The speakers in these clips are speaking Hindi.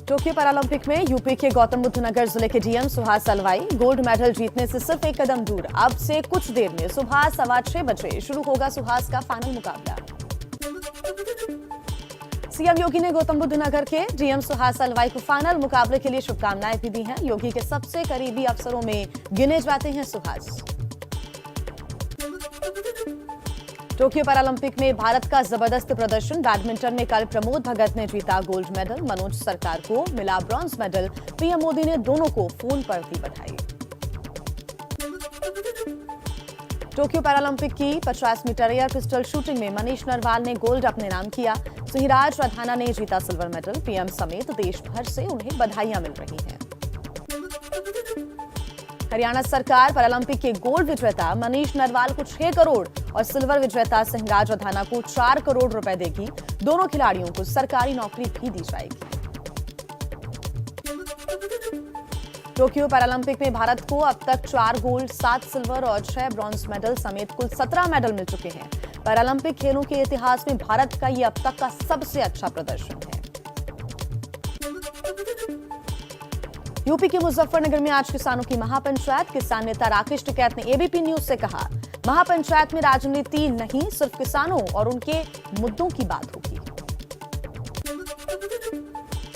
टोक्यो पैरालंपिक में यूपी के गौतम बुद्ध नगर जिले के डीएम सुहास अलवाई गोल्ड मेडल जीतने से सिर्फ एक कदम दूर। अब से कुछ देर में सुबह 6:15 बजे शुरू होगा सुहास का फाइनल मुकाबला। सीएम योगी ने गौतम बुद्ध नगर के डीएम सुहास अलवाई को फाइनल मुकाबले के लिए शुभकामनाएं भी दी हैं। योगी के सबसे करीबी अफसरों में गिने जाते हैं सुहास। टोक्यो पैरालंपिक में भारत का जबरदस्त प्रदर्शन। बैडमिंटन में कल प्रमोद भगत ने जीता गोल्ड मेडल। मनोज सरकार को मिला ब्रॉन्ज मेडल। पीएम मोदी ने दोनों को फोन पर दी बधाई। टोक्यो पैरालंपिक की 50 मीटर एयर पिस्टल शूटिंग में मनीष नरवाल ने गोल्ड अपने नाम किया। सिंहराज राधाना ने जीता सिल्वर मेडल। पीएम समेत देश भर से उन्हें बधाइयां मिल रही हैं। हरियाणा सरकार पैरालंपिक के गोल्ड विजेता मनीष नरवाल को 6 करोड़ और सिल्वर विजेता सिंहराज राधाना को 4 करोड़ रुपए देगी। दोनों खिलाड़ियों को सरकारी नौकरी भी दी जाएगी। टोक्यो पैरालंपिक में भारत को अब तक 4 गोल्ड, 7 सिल्वर और 6 ब्रॉन्ज मेडल समेत कुल 17 मेडल मिल चुके हैं। पैरालंपिक खेलों के इतिहास में भारत का ये अब तक का सबसे अच्छा प्रदर्शन है। यूपी के मुजफ्फरनगर में आज किसानों की महापंचायत। किसान नेता राकेश टिकैत ने एबीपी न्यूज से कहा, महापंचायत में राजनीति नहीं, सिर्फ किसानों और उनके मुद्दों की बात होगी।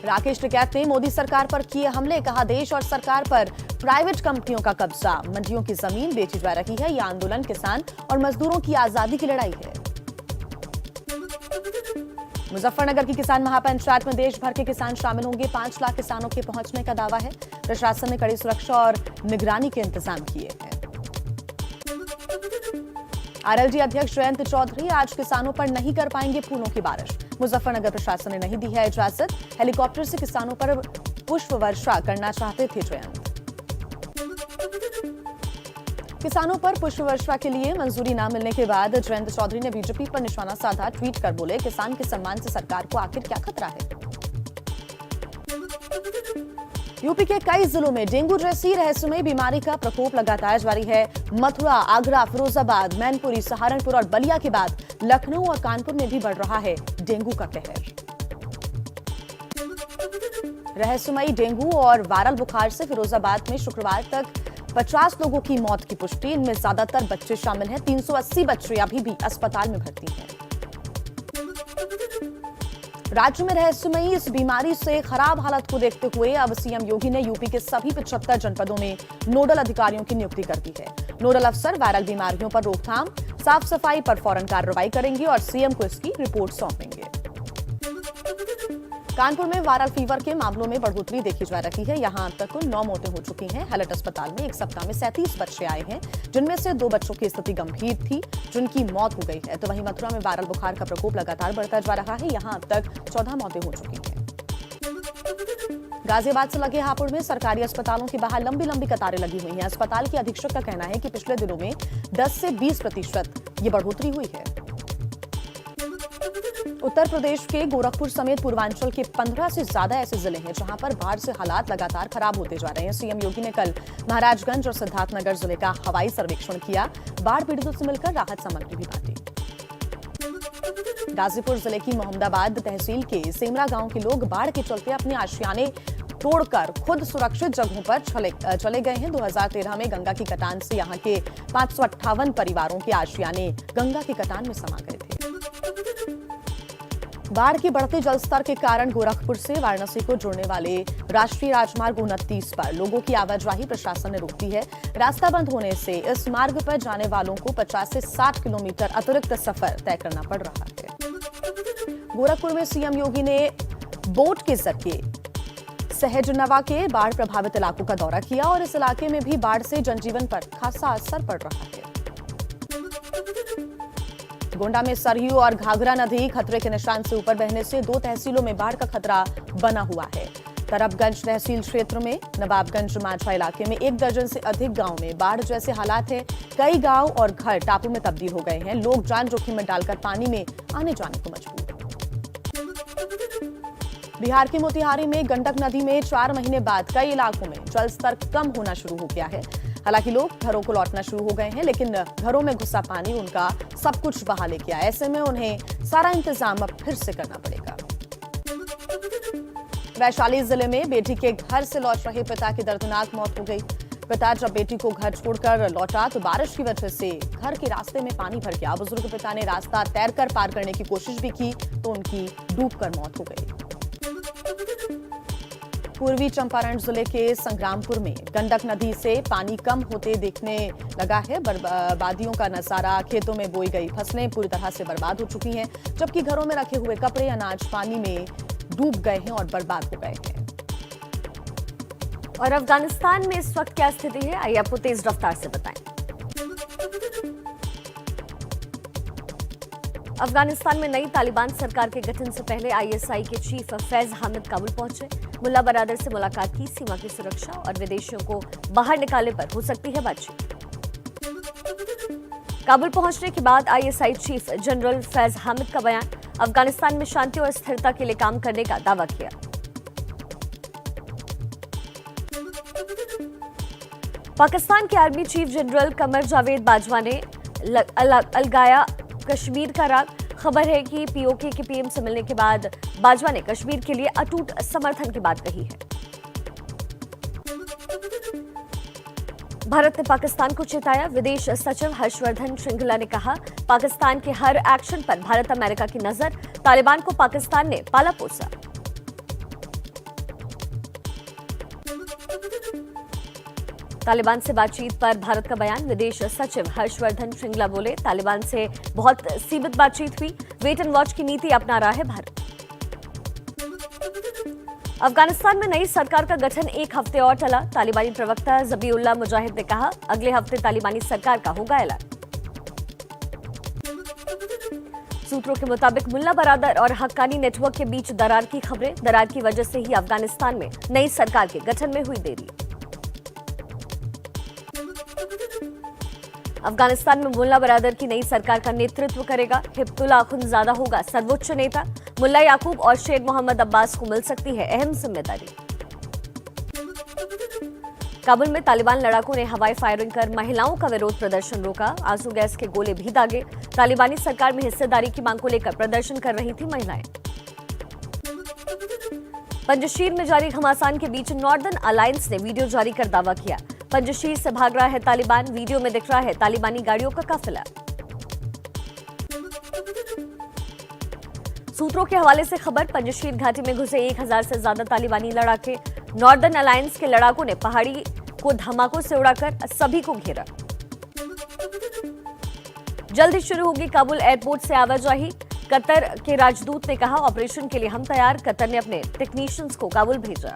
राकेश टिकैत ने मोदी सरकार पर किए हमले। कहा, देश और सरकार पर प्राइवेट कंपनियों का कब्जा, मंडियों की जमीन बेची जा रही है। यह आंदोलन किसान और मजदूरों की आजादी की लड़ाई है। मुजफ्फरनगर की किसान महापंचायत में देश भर के किसान शामिल होंगे। 5 लाख किसानों के पहुंचने का दावा है। प्रशासन ने कड़ी सुरक्षा और निगरानी के इंतजाम किए हैं। आरएलडी अध्यक्ष जयंत चौधरी आज किसानों पर नहीं कर पाएंगे फूलों की बारिश। मुजफ्फरनगर प्रशासन ने नहीं दी है इजाजत। हेलीकॉप्टर से किसानों पर पुष्प वर्षा करना चाहते थे जयंत। किसानों पर पुष्प वर्षा के लिए मंजूरी न मिलने के बाद जयंत चौधरी ने बीजेपी पर निशाना साधा। ट्वीट कर बोले, किसान के सम्मान से सरकार को आखिर क्या खतरा है। यूपी के कई जिलों में डेंगू जैसी रहस्यमयी बीमारी का प्रकोप लगातार जारी है। मथुरा, आगरा, फिरोजाबाद, मैनपुरी, सहारनपुर और बलिया के बाद लखनऊ और कानपुर में भी बढ़ रहा है डेंगू का कहर। रहस्यमयी डेंगू और वायरल बुखार से फिरोजाबाद में शुक्रवार तक 50 लोगों की मौत की पुष्टि। इनमें ज्यादातर बच्चे शामिल हैं। 380 बच्चे अभी भी अस्पताल में भर्ती हैं। राज्य में रहस्यमयी इस बीमारी से खराब हालत को देखते हुए अब सीएम योगी ने यूपी के सभी 75 जनपदों में नोडल अधिकारियों की नियुक्ति कर दी है। नोडल अफसर वायरल बीमारियों पर रोकथाम, साफ सफाई पर फौरन कार्रवाई करेंगे और सीएम को इसकी रिपोर्ट सौंपेंगे। कानपुर में वायरल फीवर के मामलों में बढ़ोतरी देखी जा रही है। यहां अब तक कुल 9 मौतें हो चुकी हैं। हैलट अस्पताल में एक सप्ताह में 37 बच्चे आए हैं, जिनमें से 2 बच्चों की स्थिति गंभीर थी, जिनकी मौत हो गई है। तो वहीं मथुरा में वायरल बुखार का प्रकोप लगातार बढ़ता जा रहा है। यहां अब तक 14 मौतें हो चुकी हैं। गाजियाबाद से लगे हापुड़ में सरकारी अस्पतालों के बाहर लंबी लंबी कतारें लगी हुई हैं। अस्पताल के अधीक्षक का कहना है कि पिछले दिनों में 10 से 20% ये बढ़ोतरी हुई है। उत्तर प्रदेश के गोरखपुर समेत पूर्वांचल के 15 से ज्यादा ऐसे जिले हैं जहां पर बाढ़ से हालात लगातार खराब होते जा रहे हैं। सीएम योगी ने कल महाराजगंज और सिद्धार्थनगर जिले का हवाई सर्वेक्षण किया। बाढ़ पीड़ितों से मिलकर राहत सामग्री भी बांटी। गाजीपुर जिले की मोहम्मदाबाद तहसील के सेमरा गांव के लोग बाढ़ के चलते अपने आशियाने तोड़कर खुद सुरक्षित जगहों पर चले गए हैं। 2013 में गंगा की कटान से यहां के 558 परिवारों के आशियाने गंगा की कटान में समा गए थे। बाढ़ के बढ़ते जलस्तर के कारण गोरखपुर से वाराणसी को जोड़ने वाले राष्ट्रीय राजमार्ग 29 पर लोगों की आवाजाही प्रशासन ने रोक दी है। रास्ता बंद होने से इस मार्ग पर जाने वालों को 50 से 60 किलोमीटर अतिरिक्त सफर तय करना पड़ रहा है। गोरखपुर में सीएम योगी ने बोट के जरिए सहजनवा के बाढ़ प्रभावित इलाकों का दौरा किया और इस इलाके में भी बाढ़ से जनजीवन पर खासा असर पड़ रहा है। गोंडा में सरयू और घाघरा नदी खतरे के निशान से ऊपर बहने से 2 तहसीलों में बाढ़ का खतरा बना हुआ है। तरबगंज तहसील क्षेत्र में नवाबगंज माझा इलाके में 1 दर्जन से अधिक गांव में बाढ़ जैसे हालात हैं। कई गांव और घर टापू में तब्दील हो गए हैं। लोग जान जोखिम में डालकर पानी में आने जाने को मजबूर। बिहार के मोतिहारी में गंडक नदी में 4 महीने बाद कई इलाकों में जलस्तर कम होना शुरू हो गया है। हालांकि लोग घरों को लौटना शुरू हो गए हैं, लेकिन घरों में घुसा पानी उनका सब कुछ बहा ले गया। ऐसे में उन्हें सारा इंतजाम अब फिर से करना पड़ेगा। वैशाली जिले में बेटी के घर से लौट रहे पिता की दर्दनाक मौत हो गई। पिता जब बेटी को घर छोड़कर लौटा तो बारिश की वजह से घर के रास्ते में पानी भर गया। बुजुर्ग पिता ने रास्ता तैरकर पार करने की कोशिश भी की तो उनकी डूबकर मौत हो गई। पूर्वी चंपारण जिले के संग्रामपुर में गंडक नदी से पानी कम होते देखने लगा है। बर्बादियों का नजारा, खेतों में बोई गई फसलें पूरी तरह से बर्बाद हो चुकी हैं, जबकि घरों में रखे हुए कपड़े, अनाज पानी में डूब गए हैं और बर्बाद हो गए हैं। और अफगानिस्तान में इस वक्त क्या स्थिति है, आइए आपको तेज रफ्तार से बताएं। अफगानिस्तान में नई तालिबान सरकार के गठन से पहले आईएसआई के चीफ फैज हामिद काबुल पहुंचे। मुल्ला बरादर से मुलाकात की। सीमा की सुरक्षा और विदेशियों को बाहर निकालने पर हो सकती है बातचीत। काबुल पहुंचने के बाद ISI chief general Faiz Hamid का बयान, अफगानिस्तान में शांति और स्थिरता के लिए काम करने का दावा किया। पाकिस्तान के army chief general Qamar Javed Bajwa ने अलगाया कश्मीर का राग। खबर है कि पीओके के पीएम से मिलने के बाद बाजवा ने कश्मीर के लिए अटूट समर्थन की बात कही है। भारत ने पाकिस्तान को चेताया। विदेश सचिव हर्षवर्धन श्रृंगला ने कहा, पाकिस्तान के हर एक्शन पर भारत अमेरिका की नजर। तालिबान को पाकिस्तान ने पाला पोसा। तालिबान से बातचीत पर भारत का बयान। विदेश सचिव हर्षवर्धन श्रृंगला बोले, तालिबान से बहुत सीमित बातचीत हुई। वेट एंड वॉच की नीति अपना रहा है भारत। अफगानिस्तान में नई सरकार का गठन एक हफ्ते और टला। तालिबानी प्रवक्ता जबीउल्लाह मुजाहिद ने कहा, अगले हफ्ते तालिबानी सरकार का होगा ऐलान। सूत्रों के मुताबिक मुल्ला बरादर और हक्कानी नेटवर्क के बीच दरार की खबरें। दरार की वजह से ही अफगानिस्तान में नई सरकार के गठन में हुई देरी। अफगानिस्तान में मुल्ला बरादर की नई सरकार का नेतृत्व करेगा हिब्तुल्लाह अखुंदजादा होगा सर्वोच्च नेता। मुल्ला याकूब और शेख मोहम्मद अब्बास को मिल सकती है अहम जिम्मेदारी। काबुल में तालिबान लड़ाकों ने हवाई फायरिंग कर महिलाओं का विरोध प्रदर्शन रोका। आंसू गैस के गोले भी दागे। तालिबानी सरकार में हिस्सेदारी की मांग को लेकर प्रदर्शन कर रही थी महिलाएं। पंजशीर में जारी घमासान के बीच नॉर्दर्न अलायंस ने वीडियो जारी कर दावा किया, पंजशीर से भाग रहा है तालिबान। वीडियो में दिख रहा है तालिबानी गाड़ियों का काफिला। सूत्रों के हवाले से खबर, पंजशीर घाटी में घुसे 1000 से ज्यादा तालिबानी लड़ाके। नॉर्दर्न अलायंस के लड़ाकों ने पहाड़ी को धमाकों से उड़ाकर सभी को घेरा। जल्द ही शुरू होगी काबुल एयरपोर्ट से आवाजाही। कतर के राजदूत ने कहा, ऑपरेशन के लिए हम तैयार। कतर ने अपने टेक्नीशियंस को काबुल भेजा।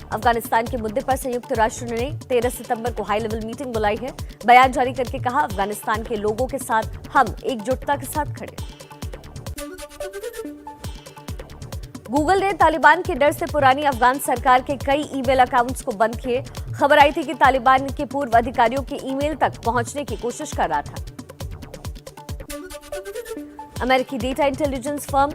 अफगानिस्तान के मुद्दे पर संयुक्त राष्ट्र ने 13 सितंबर को हाई लेवल मीटिंग बुलाई है। बयान जारी करके कहा, अफगानिस्तान के लोगों के साथ हम एकजुटता के साथ खड़े। गूगल ने तालिबान के डर से पुरानी अफगान सरकार के कई ईमेल अकाउंट्स को बंद किए। खबर आई थी कि तालिबान के पूर्व अधिकारियों के ईमेल तक पहुंचने की कोशिश कर रहा था। अमेरिकी data intelligence firm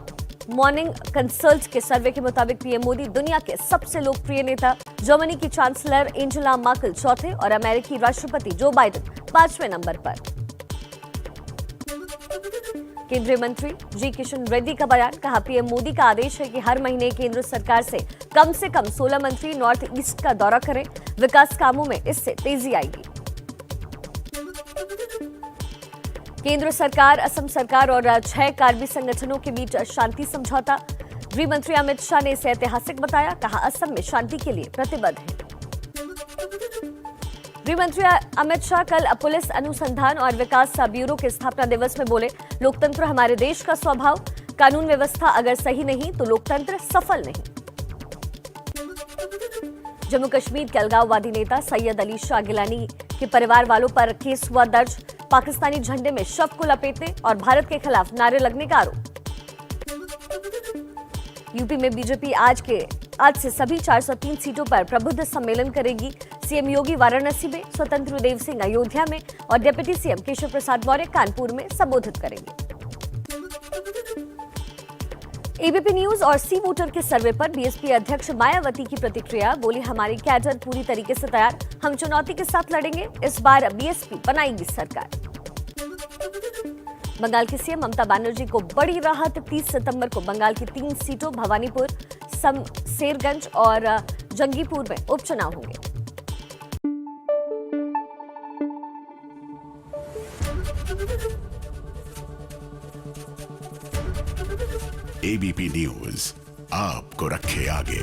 morning consult के सर्वे के मुताबिक पीएम मोदी दुनिया के सबसे लोकप्रिय नेता। जर्मनी की चांसलर एंजेला मर्केल चौथे और अमेरिकी राष्ट्रपति जो बाइडेन 5वें नंबर पर। केंद्रीय मंत्री जी किशन रेड्डी का बयान, कहा, पीएम मोदी का आदेश है कि हर महीने केंद्र सरकार से कम 16 मंत्री नॉर्थ ईस्ट का दौरा करें। विकास कामों में इससे तेजी आएगी। केंद्र सरकार, असम सरकार और 6 कार्बी संगठनों के बीच शांति समझौता। गृह मंत्री अमित शाह ने इसे ऐतिहासिक बताया। कहा, असम में शांति के लिए प्रतिबद्ध है। गृह मंत्री अमित शाह कल पुलिस अनुसंधान और विकास ब्यूरो के स्थापना दिवस में बोले, लोकतंत्र हमारे देश का स्वभाव। कानून व्यवस्था अगर सही नहीं तो लोकतंत्र सफल नहीं। जम्मू कश्मीर के अलगाववादी नेता सैयद अली शाह गिलानी के परिवार वालों पर केस हुआ दर्ज। पाकिस्तानी झंडे में शव को लपेटने और भारत के खिलाफ नारे लगने का आरोप। यूपी में बीजेपी आज से सभी 403 सीटों पर प्रबुद्ध सम्मेलन करेगी। सीएम योगी वाराणसी में, स्वतंत्र देव सिंह अयोध्या में और डिप्टी सीएम केशव प्रसाद मौर्य कानपुर में संबोधित करेंगे। एबीपी न्यूज और सी वोटर के सर्वे पर बीएसपी अध्यक्ष मायावती की प्रतिक्रिया। बोली, हमारी कैडर पूरी तरीके से तैयार, हम चुनौती के साथ लड़ेंगे, इस बार बीएसपी बनाएगी सरकार। बंगाल की सीएम ममता बनर्जी को बड़ी राहत, 30 सितंबर को बंगाल की 3 सीटों भवानीपुर, शेरगंज और जंगीपुर में उपचुनाव होंगे। एबीपी न्यूज आपको रखे आगे।